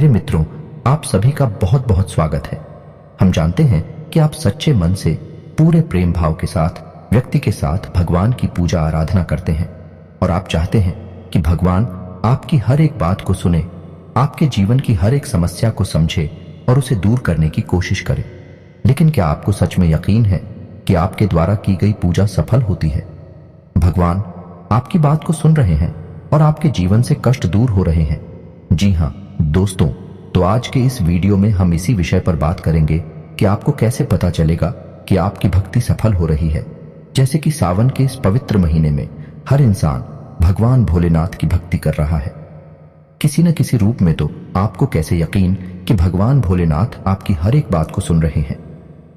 मेरे मित्रों, आप सभी का बहुत बहुत स्वागत है। हम जानते हैं कि आप सच्चे मन से पूरे प्रेम भाव के साथ व्यक्ति के साथ भगवान की पूजा आराधना करते हैं और आप चाहते हैं कि भगवान आपकी हर एक बात को सुने, आपके जीवन की हर एक समस्या को समझे और उसे दूर करने की कोशिश करे। लेकिन क्या आपको सच में यकीन है कि आपके द्वारा की गई पूजा सफल होती है? भगवान आपकी बात को सुन रहे हैं और आपके जीवन से कष्ट दूर हो रहे हैं। जी हाँ दोस्तों, तो आज के इस वीडियो में हम इसी विषय पर बात करेंगे कि आपको कैसे पता चलेगा कि आपकी भक्ति सफल हो रही है। जैसे कि सावन के इस पवित्र महीने में हर इंसान भगवान भोलेनाथ की भक्ति कर रहा है किसी न किसी रूप में। तो आपको कैसे यकीन कि भगवान भोलेनाथ आपकी हर एक बात को सुन रहे हैं,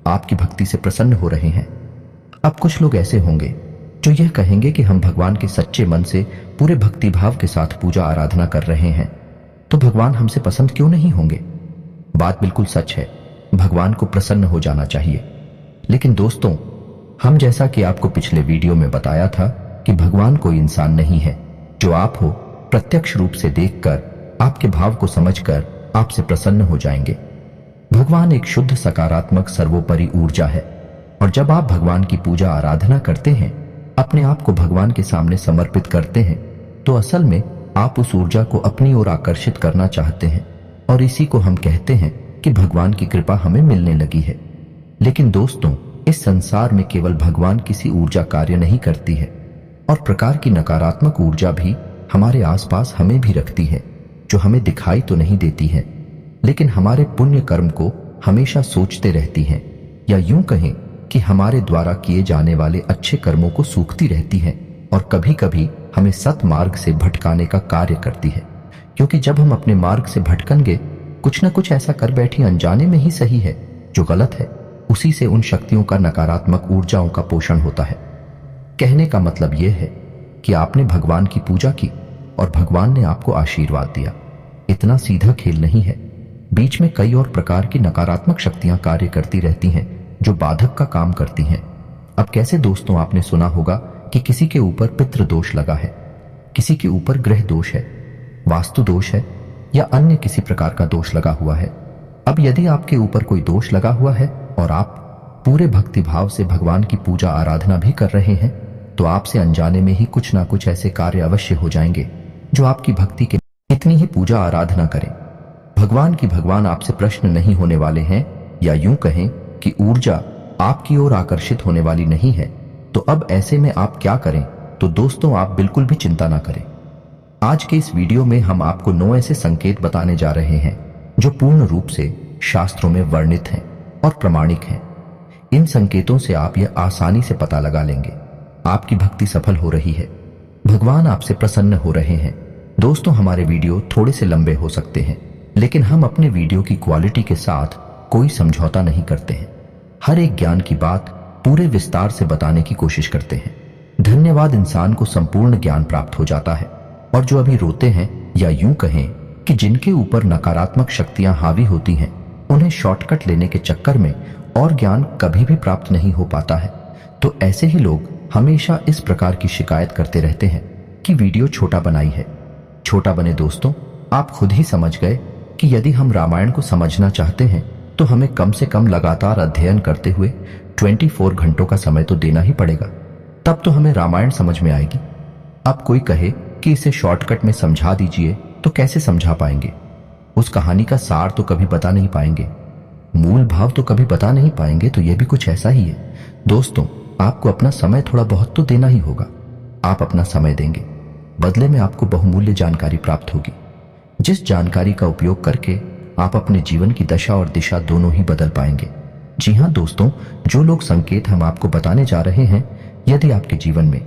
आपकी भक्ति से प्रसन्न हो रहे हैं? अब कुछ लोग ऐसे होंगे जो यह कहेंगे कि हम भगवान के सच्चे मन से पूरे भक्ति भाव के साथ पूजा आराधना कर रहे हैं, तो भगवान हमसे पसंद क्यों नहीं होंगे? बात बिल्कुल सच है, भगवान को प्रसन्न हो जाना चाहिए। लेकिन दोस्तों, हम जैसा कि आपको पिछले वीडियो में बताया था कि भगवान कोई इंसान नहीं है जो आप हो प्रत्यक्ष रूप से देखकर आपके भाव को समझकर आपसे प्रसन्न हो जाएंगे। भगवान एक शुद्ध सकारात्मक सर्वोपरि ऊर्जा है और जब आप भगवान की पूजा आराधना करते हैं, अपने आप को भगवान के सामने समर्पित करते हैं, तो असल में आप उस ऊर्जा को अपनी ओर आकर्षित करना चाहते हैं और इसी को हम कहते हैं कि भगवान की कृपा हमें मिलने लगी है। लेकिन दोस्तों, इस संसार में केवल भगवान किसी ऊर्जा कार्य नहीं करती है और प्रकार की नकारात्मक ऊर्जा भी हमारे आसपास हमें भी रखती है, जो हमें दिखाई तो नहीं देती है लेकिन हमारे पुण्य कर्म को हमेशा सोचते रहती हैं, या यूं कहें कि हमारे द्वारा किए जाने वाले अच्छे कर्मों को सूखती रहती है और कभी कभी हमें सत मार्ग से भटकाने का कार्य करती है। क्योंकि जब हम अपने मार्ग से भटकेंगे, कुछ न कुछ ऐसा कर बैठी अनजाने में ही सही है जो गलत है, उसी से उन शक्तियों का नकारात्मक ऊर्जाओं का पोषण होता है। कहने का मतलब यह है कि आपने भगवान की पूजा की और भगवान ने आपको आशीर्वाद दिया। इतना सीधा खेल नहीं है, बीच में कई और प्रकार की नकारात्मक शक्तियां कार्य करती रहती हैं जो बाधक का काम करती हैं। अब कैसे दोस्तों, आपने सुना होगा कि किसी के ऊपर पितृ दोष लगा है, किसी के ऊपर ग्रह दोष है, वास्तु दोष है या अन्य किसी प्रकार का दोष लगा हुआ है। अब यदि आपके ऊपर कोई दोष लगा हुआ है और आप पूरे भक्ति भाव से भगवान की पूजा आराधना भी कर रहे हैं, तो आपसे अनजाने में ही कुछ ना कुछ ऐसे कार्य अवश्य हो जाएंगे जो आपकी भक्ति के कितनी ही पूजा आराधना करें, भगवान आपसे प्रश्न नहीं होने वाले हैं, या यूं कहें कि ऊर्जा आपकी ओर आकर्षित होने वाली नहीं है। तो अब ऐसे में आप क्या करें? तो दोस्तों, आप बिल्कुल भी चिंता ना करें। आज के इस वीडियो में हम आपको 9 ऐसे संकेत बताने जा रहे हैं जो पूर्ण रूप से शास्त्रों में वर्णित हैं और प्रमाणिक हैं। इन संकेतों से आप यह आसानी से पता लगा लेंगे आपकी भक्ति सफल हो रही है, भगवान आपसे प्रसन्न हो रहे हैं। दोस्तों, हमारे वीडियो थोड़े से लंबे हो सकते हैं, लेकिन हम अपने वीडियो की क्वालिटी के साथ कोई समझौता नहीं करते हैं। हर एक ज्ञान की बात पूरे विस्तार से बताने की कोशिश करते हैं। धन्यवाद इंसान को संपूर्ण ज्ञान प्राप्त हो जाता है, और जो अभी रोते हैं या यूं कहें कि जिनके ऊपर नकारात्मक शक्तियां हावी होती हैं, उन्हें शॉर्टकट लेने के चक्कर में और ज्ञान कभी भी प्राप्त नहीं हो पाता है। तो ऐसे ही लोग हमेशा इस प्रकार की शिकायत करते रहते हैं कि वीडियो छोटा बनाई है। छोटा बने दोस्तों, आप खुद ही समझ गए कि यदि हम रामायण को समझना चाहते हैं तो हमें कम से कम लगातार अध्ययन करते हुए 24 घंटों का समय तो देना ही पड़ेगा, तब तो हमें रामायण समझ में आएगी। अब कोई कहे कि इसे शॉर्टकट में समझा दीजिए, तो कैसे समझा पाएंगे? उस कहानी का सार तो कभी बता नहीं पाएंगे, मूल भाव तो कभी बता नहीं पाएंगे। तो यह भी कुछ ऐसा ही है दोस्तों, आपको अपना समय थोड़ा बहुत तो देना ही होगा। आप अपना समय देंगे, बदले में आपको बहुमूल्य जानकारी प्राप्त होगी, जिस जानकारी का उपयोग करके आप अपने जीवन की दशा और दिशा दोनों ही बदल पाएंगे। जी हाँ दोस्तों, जो लोग संकेत हम आपको बताने जा रहे हैं, यदि आपके जीवन में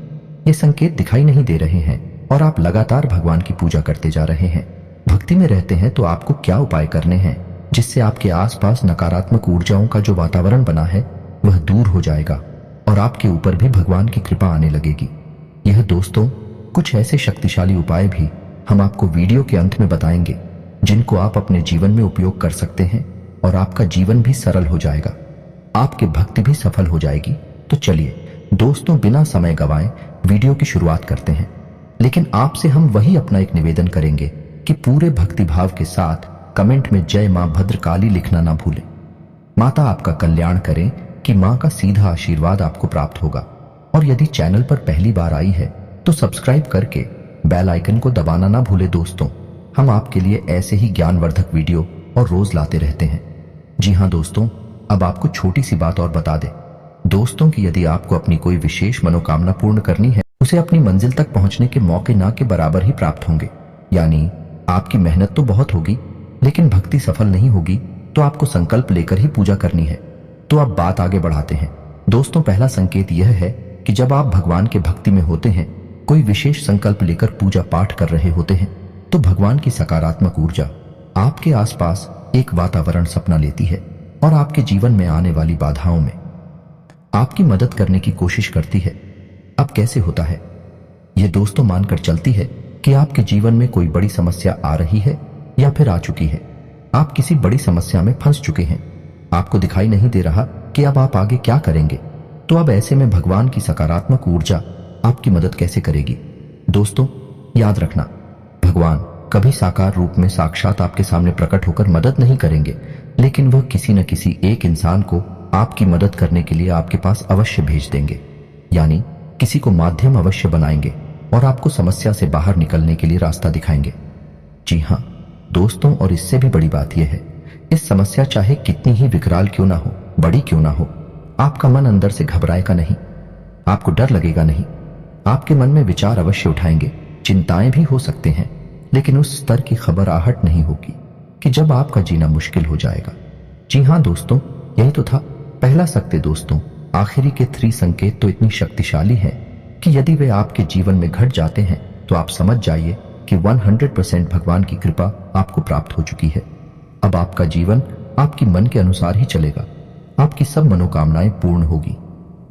ये संकेत दिखाई नहीं दे रहे हैं और आप लगातार भगवान की पूजा करते जा रहे हैं, भक्ति में रहते हैं, तो आपको क्या उपाय करने हैं जिससे आपके आसपास नकारात्मक ऊर्जाओं का जो वातावरण बना है वह दूर हो जाएगा और आपके ऊपर भी भगवान की कृपा आने लगेगी। यह दोस्तों, कुछ ऐसे शक्तिशाली उपाय भी हम आपको वीडियो के अंत में बताएंगे जिनको आप अपने जीवन में उपयोग कर सकते हैं और आपका जीवन भी सरल हो जाएगा, आपकी भक्ति भी सफल हो जाएगी। तो चलिए दोस्तों, बिना समय गवाएं वीडियो की शुरुआत करते हैं। लेकिन आपसे हम वही अपना एक निवेदन करेंगे कि पूरे भक्ति भाव के साथ कमेंट में जय मां भद्रकाली लिखना ना भूलें। माता आपका कल्याण करें कि मां का सीधा आशीर्वाद आपको प्राप्त होगा। और यदि चैनल पर पहली बार आई है तो सब्सक्राइब करके बेल आइकन को दबाना ना भूले। दोस्तों, हम आपके लिए ऐसे ही ज्ञानवर्धक वीडियो और रोज लाते रहते हैं। जी हाँ दोस्तों, अब आपको छोटी सी बात और बता दें दोस्तों कि यदि आपको अपनी कोई विशेष मनोकामना पूर्ण करनी है, उसे अपनी मंजिल तक पहुंचने के मौके ना के बराबर ही प्राप्त होंगे। यानी आपकी मेहनत तो बहुत होगी लेकिन भक्ति सफल नहीं होगी, तो आपको संकल्प लेकर ही पूजा करनी है। तो अब बात आगे बढ़ाते हैं। दोस्तों, पहला संकेत यह है कि जब आप भगवान के भक्ति में होते हैं, कोई विशेष संकल्प लेकर पूजा पाठ कर रहे होते हैं, तो भगवान की सकारात्मक ऊर्जा आपके आसपास एक वातावरण सपना लेती है और आपके जीवन में आने वाली बाधाओं में आपकी मदद करने की कोशिश करती है। अब कैसे होता है? यह दोस्तों मानकर चलती है कि आपके जीवन में कोई बड़ी समस्या आ रही है या फिर आ चुकी है। आप किसी बड़ी समस्या में फंस चुके हैं, आपको दिखाई नहीं दे रहा कि अब आप आगे क्या करेंगे। तो अब ऐसे में भगवान की सकारात्मक ऊर्जा आपकी मदद कैसे करेगी? दोस्तों, याद रखना, भगवान कभी साकार रूप में साक्षात आपके सामने प्रकट होकर मदद नहीं करेंगे, लेकिन वह किसी न किसी एक इंसान को आपकी मदद करने के लिए आपके पास अवश्य भेज देंगे। यानी किसी को माध्यम अवश्य बनाएंगे और आपको समस्या से बाहर निकलने के लिए रास्ता दिखाएंगे। जी हाँ दोस्तों, और इससे भी बड़ी बात यह है, इस समस्या चाहे कितनी ही विकराल क्यों ना हो, बड़ी क्यों ना हो, आपका मन अंदर से घबराएगा नहीं, आपको डर लगेगा नहीं। आपके मन में विचार अवश्य उठाएंगे, चिंताएं भी हो सकते हैं, लेकिन उस स्तर की खबराहट नहीं होगी कि जब आपका जीना मुश्किल हो जाएगा। जी हाँ दोस्तों, यही तो था पहला सत्य। दोस्तों, आखिरी के 3 संकेत तो इतनी शक्तिशाली हैं कि यदि वे आपके जीवन में घट जाते हैं तो आप समझ जाइए कि 100% भगवान की कृपा आपको प्राप्त हो चुकी है। अब आपका जीवन आपकी मन के अनुसार ही चलेगा, आपकी सब मनोकामनाएं पूर्ण होगी।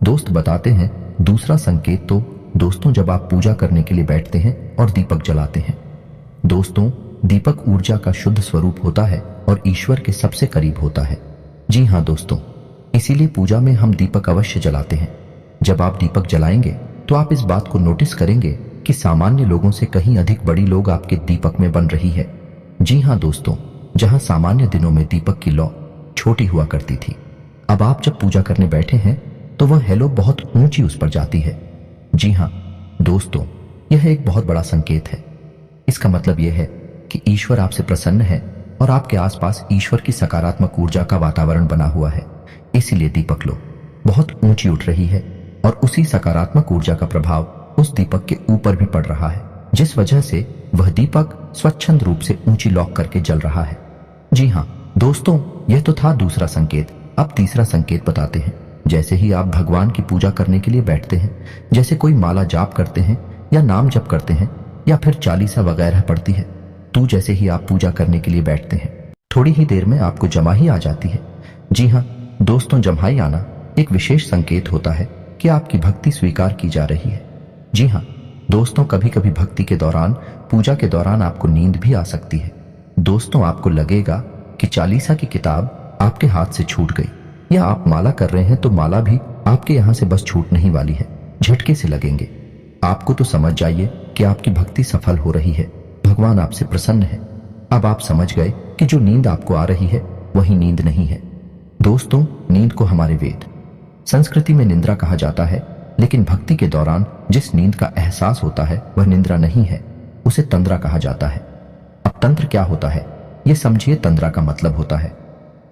दोस्त बताते हैं दूसरा संकेत तो दोस्तों, जब आप पूजा करने के लिए बैठते हैं और दीपक जलाते हैं। दोस्तों, दीपक ऊर्जा का शुद्ध स्वरूप होता है और ईश्वर के सबसे करीब होता है। जी हाँ दोस्तों, इसीलिए पूजा में हम दीपक अवश्य जलाते हैं। जब आप दीपक जलाएंगे तो आप इस बात को नोटिस करेंगे कि सामान्य लोगों से कहीं अधिक बड़ी लोग आपके दीपक में बन रही है। जी हाँ दोस्तों, जहां सामान्य दिनों में दीपक की लौ छोटी हुआ करती थी, अब आप जब पूजा करने बैठे हैं तो वह हेलो बहुत ऊंची उस पर जाती है। जी हाँ दोस्तों, यह एक बहुत बड़ा संकेत है। इसका मतलब यह है कि ईश्वर आपसे प्रसन्न है और आपके आसपास ईश्वर की सकारात्मक ऊर्जा का वातावरण बना हुआ है। इसीलिए दीपक लो बहुत ऊंची उठ रही है और उसी सकारात्मक ऊर्जा का प्रभाव उस दीपक के ऊपर भी पड़ रहा है, जिस वजह से वह दीपक स्वच्छंद रूप से ऊंची लौ करके जल रहा है। जी हाँ दोस्तों, यह तो था दूसरा संकेत। अब तीसरा संकेत बताते हैं। जैसे ही आप भगवान की पूजा करने के लिए बैठते हैं, जैसे कोई माला जाप करते हैं या नाम जप करते हैं या फिर चालीसा वगैरह पड़ती है, तो जैसे ही आप पूजा करने के लिए बैठते हैं, थोड़ी ही देर में आपको जमाही आ जाती है। जी हाँ दोस्तों, जमाही आना एक विशेष संकेत होता है कि आपकी भक्ति स्वीकार की जा रही है। जी हाँ दोस्तों, कभी कभी भक्ति के दौरान, पूजा के दौरान आपको नींद भी आ सकती है। दोस्तों, आपको लगेगा कि चालीसा की किताब आपके हाथ से छूट गई, या आप माला कर रहे हैं तो माला भी आपके यहां से बस छूटने ही वाली है, झटके से लगेंगे। आपको तो समझ जाइए कि आपकी भक्ति सफल हो रही है, भगवान आपसे प्रसन्न है। अब आप समझ गए कि जो नींद आपको आ रही है वही नींद नहीं है। दोस्तों, नींद को हमारे वेद संस्कृति में निंद्रा कहा जाता है, लेकिन भक्ति के दौरान जिस नींद का एहसास होता है वह निंद्रा नहीं है, उसे तंद्रा कहा जाता है। अब तंत्र क्या होता है ये समझिए। तंद्रा का मतलब होता है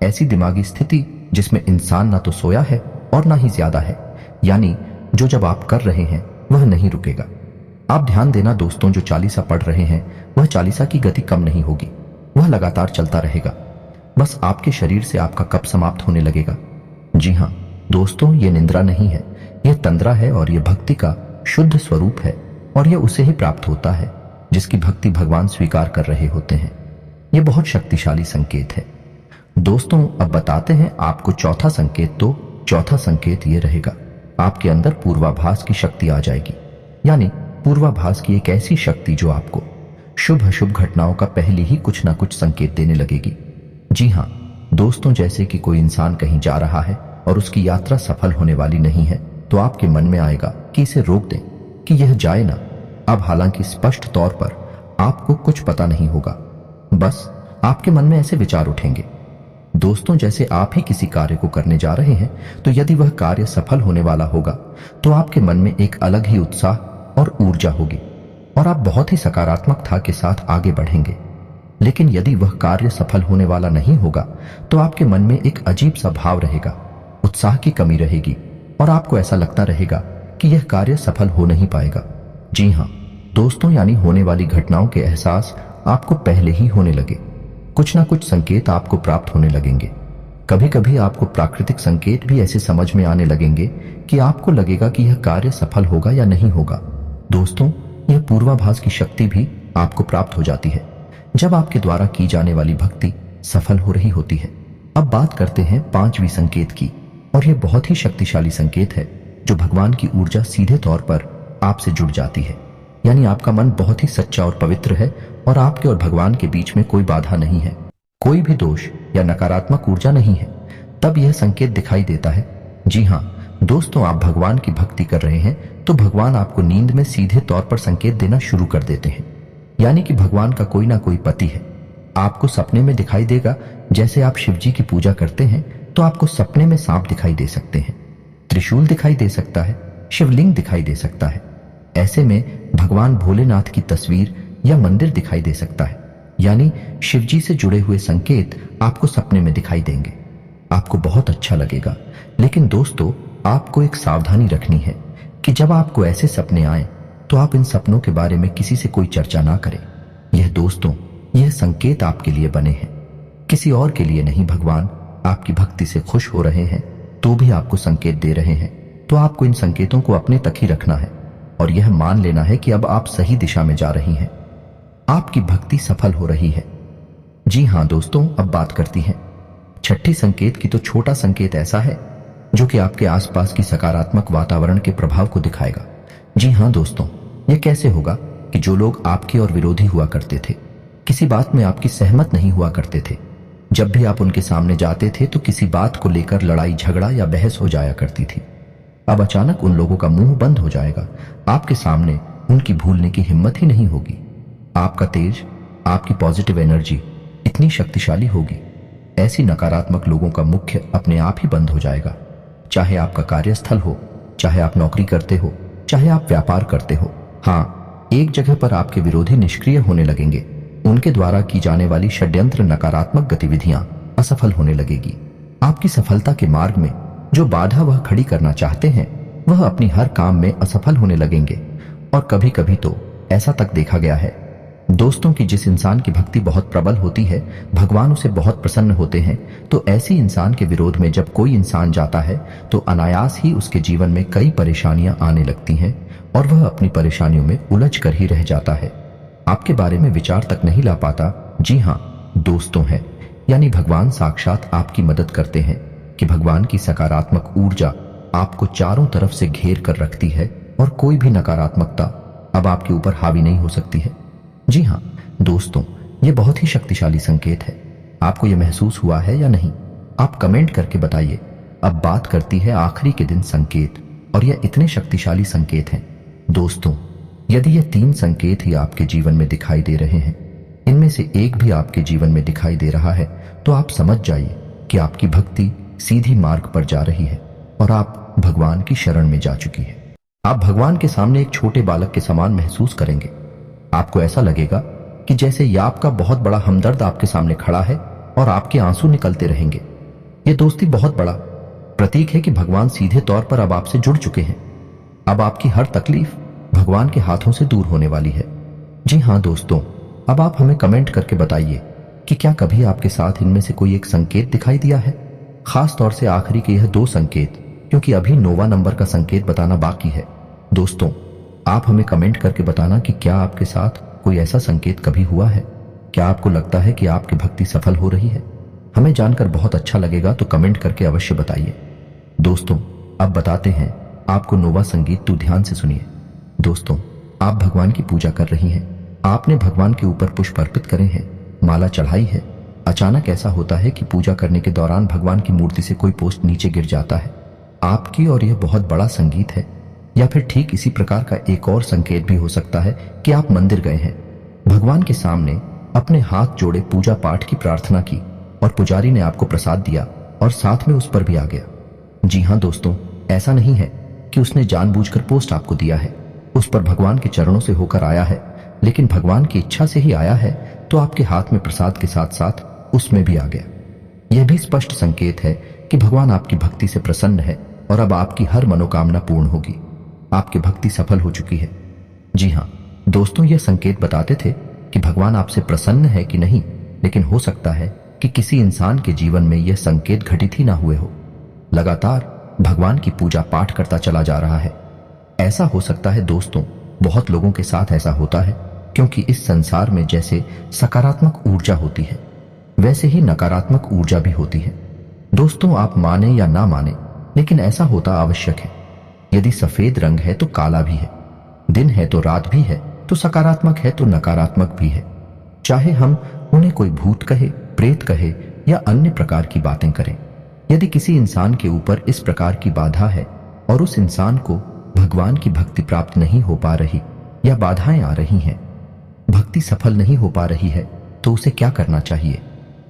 ऐसी दिमागी स्थिति जिसमें इंसान ना तो सोया है और ना ही ज्यादा है, यानी जो जब आप कर रहे हैं वह नहीं रुकेगा। आप ध्यान देना दोस्तों, जो चालीसा पढ़ रहे हैं वह चालीसा की गति कम नहीं होगी, वह लगातार चलता रहेगा। बस आपके शरीर से आपका कब समाप्त होने लगेगा। जी हाँ दोस्तों, ये निंद्रा नहीं है, यह तंद्रा है और यह भक्ति का शुद्ध स्वरूप है और यह उसे ही प्राप्त होता है जिसकी भक्ति भगवान स्वीकार कर रहे होते हैं। यह बहुत शक्तिशाली संकेत है। दोस्तों, अब बताते हैं आपको चौथा संकेत। तो चौथा संकेत यह रहेगा, आपके अंदर पूर्वाभास की शक्ति आ जाएगी। यानी पूर्वाभास की एक ऐसी शक्ति जो आपको शुभ अशुभ घटनाओं का पहले ही कुछ ना कुछ संकेत देने लगेगी। जी हाँ दोस्तों, जैसे कि कोई इंसान कहीं जा रहा है और उसकी यात्रा सफल होने वाली नहीं है, तो आपके मन में आएगा कि इसे रोक दें, कि यह जाए ना। अब हालांकि स्पष्ट तौर पर आपको कुछ पता नहीं होगा, बस आपके मन में ऐसे विचार उठेंगे। दोस्तों, जैसे आप ही किसी कार्य को करने जा रहे हैं, तो यदि वह कार्य सफल होने वाला होगा तो आपके मन में एक अलग ही उत्साह और ऊर्जा होगी और आप बहुत ही सकारात्मकता के साथ आगे बढ़ेंगे। लेकिन यदि वह कार्य सफल होने वाला नहीं होगा तो आपके मन में एक अजीब सा भाव रहेगा, उत्साह की कमी रहेगी और आपको ऐसा लगता रहेगा कि यह कार्य सफल हो नहीं पाएगा। जी हाँ दोस्तों, यानी होने वाली घटनाओं के एहसास आपको पहले ही होने लगे। कुछ ना कुछ संकेत आपको प्राप्त होने लगेंगे। कभी कभी आपको प्राकृतिक संकेत भी ऐसे समझ में आने लगेंगे कि आपको लगेगा कि यह कार्य सफल होगा या नहीं होगा। दोस्तों, यह पूर्वाभास की शक्ति भी आपको प्राप्त हो जाती है जब आपके द्वारा की जाने वाली भक्ति सफल हो रही होती है। अब बात करते हैं पांचवी संकेत की, और यह बहुत ही शक्तिशाली संकेत है जो भगवान की ऊर्जा सीधे तौर पर आपसे जुड़ जाती है। यानी आपका मन बहुत ही सच्चा और पवित्र है और आपके और भगवान के बीच में कोई बाधा नहीं है, कोई भी दोष या नकारात्मक ऊर्जा नहीं है। तब यह संकेत दिखाई देता है। जी हाँ दोस्तों, आप भगवान की भक्ति कर रहे हैं तो भगवान आपको नींद में सीधे तौर पर संकेत देना शुरू कर देते हैं। यानी कि भगवान का कोई ना कोई पति है। आपको सपने में दिखाई देगा। जैसे आप शिव जी की पूजा करते हैं तो आपको सपने में सांप दिखाई दे सकते हैं, त्रिशूल दिखाई दे सकता है, शिवलिंग दिखाई दे सकता है। ऐसे में भगवान भोलेनाथ की तस्वीर या मंदिर दिखाई दे सकता है। यानी शिव जी से जुड़े हुए संकेत आपको सपने में दिखाई देंगे। आपको बहुत अच्छा लगेगा। लेकिन दोस्तों, आपको एक सावधानी रखनी है कि जब आपको ऐसे सपने आए तो आप इन सपनों के बारे में किसी से कोई चर्चा ना करें। यह संकेत आपके लिए बने हैं, किसी और के लिए नहीं। भगवान आपकी भक्ति से खुश हो रहे हैं तो भी आपको संकेत दे रहे हैं, तो आपको इन संकेतों को अपने तक ही रखना है और यह मान लेना है कि अब आप सही दिशा में जा रही हैं, आपकी भक्ति सफल हो रही है। जी हाँ दोस्तों, अब बात करती हैं छठी संकेत की। तो छोटा संकेत ऐसा है जो कि आपके आसपास की सकारात्मक वातावरण के प्रभाव को दिखाएगा। जी हाँ दोस्तों, यह कैसे होगा कि जो लोग आपके और विरोधी हुआ करते थे, किसी बात में आपकी सहमत नहीं हुआ करते थे, जब भी आप उनके सामने जाते थे तो किसी बात को लेकर लड़ाई झगड़ा या बहस हो जाया करती थी। अब अचानक उन लोगों का मुंह बंद हो जाएगा। आपके सामने उनकी भूलने की हिम्मत ही नहीं होगी। आपका तेज, आपकी पॉजिटिव एनर्जी इतनी शक्तिशाली होगी, ऐसी नकारात्मक लोगों का मुख्य अपने आप ही बंद हो जाएगा। चाहे आपका कार्यस्थल हो, चाहे आप नौकरी करते हो, चाहे आप व्यापार करते हो। हाँ, एक जगह पर आपके विरोधी निष्क्रिय होने लगेंगे। उनके द्वारा की जाने वाली षड्यंत्र नकारात्मक गतिविधियां असफल होने लगेगी। आपकी सफलता के मार्ग में जो बाधा वह खड़ी करना चाहते हैं वह अपनी हर काम में असफल होने लगेंगे। और कभी कभी तो ऐसा तक देखा गया है दोस्तों कि जिस इंसान की भक्ति बहुत प्रबल होती है, भगवान उसे बहुत प्रसन्न होते हैं, तो ऐसी इंसान के विरोध में जब कोई इंसान जाता है तो अनायास ही उसके जीवन में कई परेशानियां आने लगती हैं और वह अपनी परेशानियों में उलझ कर ही रह जाता है, आपके बारे में विचार तक नहीं ला पाता। जी हाँ दोस्तों, है यानी भगवान साक्षात आपकी मदद करते हैं कि भगवान की सकारात्मक ऊर्जा आपको चारों तरफ से घेर कर रखती है और कोई भी नकारात्मकता अब आपके ऊपर हावी नहीं हो सकती है। जी हाँ दोस्तों, ये बहुत ही शक्तिशाली संकेत है। आपको यह महसूस हुआ है या नहीं? आप कमेंट करके बताइए। अब बात करती है आखिरी के दिन संकेत, और यह इतने शक्तिशाली संकेत हैं। दोस्तों, यदि ये 3 संकेत ही आपके जीवन में दिखाई दे रहे हैं, इनमें से एक भी आपके जीवन में दिखाई दे रहा है, तो आप समझ जाइए कि आपकी भक्ति सीधी मार्ग पर जा रही है और आप भगवान की शरण में जा चुकी है। आप भगवान के सामने एक छोटे बालक के समान महसूस करेंगे। आपको ऐसा लगेगा कि जैसे ये आपका बहुत बड़ा हमदर्द आपके सामने खड़ा है और आपके आंसू निकलते रहेंगे। ये दोस्ती बहुत बड़ा प्रतीक है कि भगवान सीधे तौर पर अब आपसे जुड़ चुके हैं। अब आपकी हर तकलीफ भगवान के हाथों से दूर होने वाली है। जी हाँ दोस्तों, अब आप हमें कमेंट करके बताइए कि क्या कभी आपके साथ इनमें से कोई एक संकेत दिखाई दिया है, खास तौर से आखिरी के यह 2 संकेत, क्योंकि अभी नोवा नंबर का संकेत बताना बाकी है। दोस्तों, आप हमें कमेंट करके बताना कि क्या आपके साथ कोई ऐसा संकेत कभी हुआ है। क्या आपको लगता है कि आपकी भक्ति सफल हो रही है? हमें जानकर बहुत अच्छा लगेगा, तो कमेंट करके अवश्य बताइए। दोस्तों, अब बताते हैं आपको नोवा संगीत, तो ध्यान से सुनिए। दोस्तों, आप भगवान की पूजा कर रही हैं, आपने भगवान के ऊपर पुष्प अर्पित करे हैं, माला चढ़ाई है। अचानक ऐसा होता है कि पूजा करने के दौरान भगवान की मूर्ति से कोई पोस्ट नीचे गिर जाता है आपकी, और यह बहुत बड़ा संगीत है। या फिर ठीक इसी प्रकार का एक और संकेत भी हो सकता है कि आप मंदिर गए हैं, भगवान के सामने अपने हाथ जोड़े पूजा पाठ की प्रार्थना की और पुजारी ने आपको प्रसाद दिया और साथ में उस पर भी आ गया। जी हाँ दोस्तों, ऐसा नहीं है कि उसने जानबूझकर पोस्ट आपको दिया है, उस पर भगवान के चरणों से होकर आया है, लेकिन भगवान की इच्छा से ही आया है तो आपके हाथ में प्रसाद के साथ साथ उसमें भी आ गया। यह भी स्पष्ट संकेत है कि भगवान आपकी भक्ति से प्रसन्न है और अब आपकी हर मनोकामना पूर्ण होगी। आपकी भक्ति सफल हो चुकी है। जी हाँ दोस्तों, यह संकेत बताते थे कि भगवान आपसे प्रसन्न है कि नहीं, लेकिन हो सकता है कि किसी इंसान के जीवन में यह संकेत घटित ही ना हुए हो। लगातार भगवान की पूजा पाठ करता चला जा रहा है। ऐसा हो सकता है दोस्तों, बहुत लोगों के साथ ऐसा होता है, क्योंकि इस संसार में जैसे सकारात्मक ऊर्जा होती है वैसे ही नकारात्मक ऊर्जा भी होती है। दोस्तों, आप माने या ना माने, लेकिन ऐसा होता आवश्यक है। यदि सफेद रंग है तो काला भी है, दिन है तो रात भी है, तो सकारात्मक है तो नकारात्मक भी है। चाहे हम उन्हें कोई भूत कहे, प्रेत कहे या अन्य प्रकार की बातें करें, यदि किसी इंसान के ऊपर इस प्रकार की बाधा है और उस इंसान को भगवान की भक्ति प्राप्त नहीं हो पा रही या बाधाएं आ रही हैं, भक्ति सफल नहीं हो पा रही है, तो उसे क्या करना चाहिए?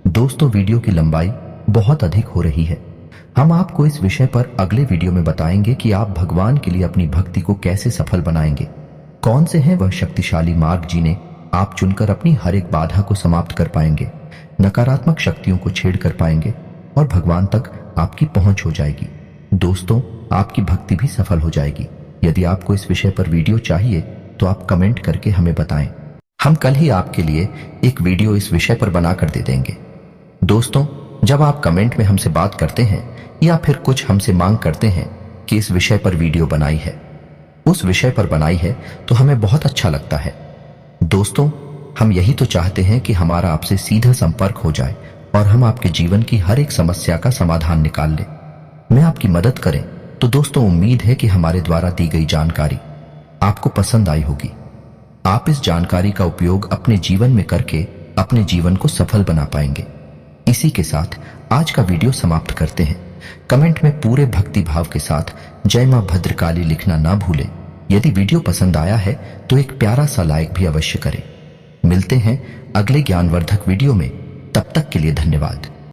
दोस्तों, वीडियो की लंबाई बहुत अधिक हो रही है। हम आपको इस विषय पर अगले वीडियो में बताएंगे कि आप भगवान के लिए अपनी भक्ति को कैसे सफल बनाएंगे, कौन से हैं वह शक्तिशाली मार्ग जिन्हें आप चुनकर अपनी हर एक बाधा को समाप्त कर पाएंगे, नकारात्मक शक्तियों को छेड़ कर पाएंगे और भगवान तक आपकी पहुंच हो जाएगी। दोस्तों, आपकी भक्ति भी सफल हो जाएगी। यदि आपको इस विषय पर वीडियो चाहिए तो आप कमेंट करके हमें बताएं। हम कल ही आपके लिए एक वीडियो इस विषय पर बनाकर दे देंगे। दोस्तों, जब आप कमेंट में हमसे बात करते हैं या फिर कुछ हमसे मांग करते हैं कि इस विषय पर वीडियो बनाई है, उस विषय पर बनाई है, तो हमें बहुत अच्छा लगता है। दोस्तों, हम यही तो चाहते हैं कि हमारा आपसे सीधा संपर्क हो जाए और हम आपके जीवन की हर एक समस्या का समाधान निकाल लें। मैं आपकी मदद करें, तो दोस्तों उम्मीद है कि हमारे द्वारा दी गई जानकारी आपको पसंद आई होगी। आप इस जानकारी का उपयोग अपने जीवन में करके अपने जीवन को सफल बना पाएंगे। इसी के साथ आज का वीडियो समाप्त करते हैं। कमेंट में पूरे भक्ति भाव के साथ जय मां भद्रकाली लिखना ना भूलें। यदि वीडियो पसंद आया है तो एक प्यारा सा लाइक भी अवश्य करें। मिलते हैं अगले ज्ञानवर्धक वीडियो में, तब तक के लिए धन्यवाद।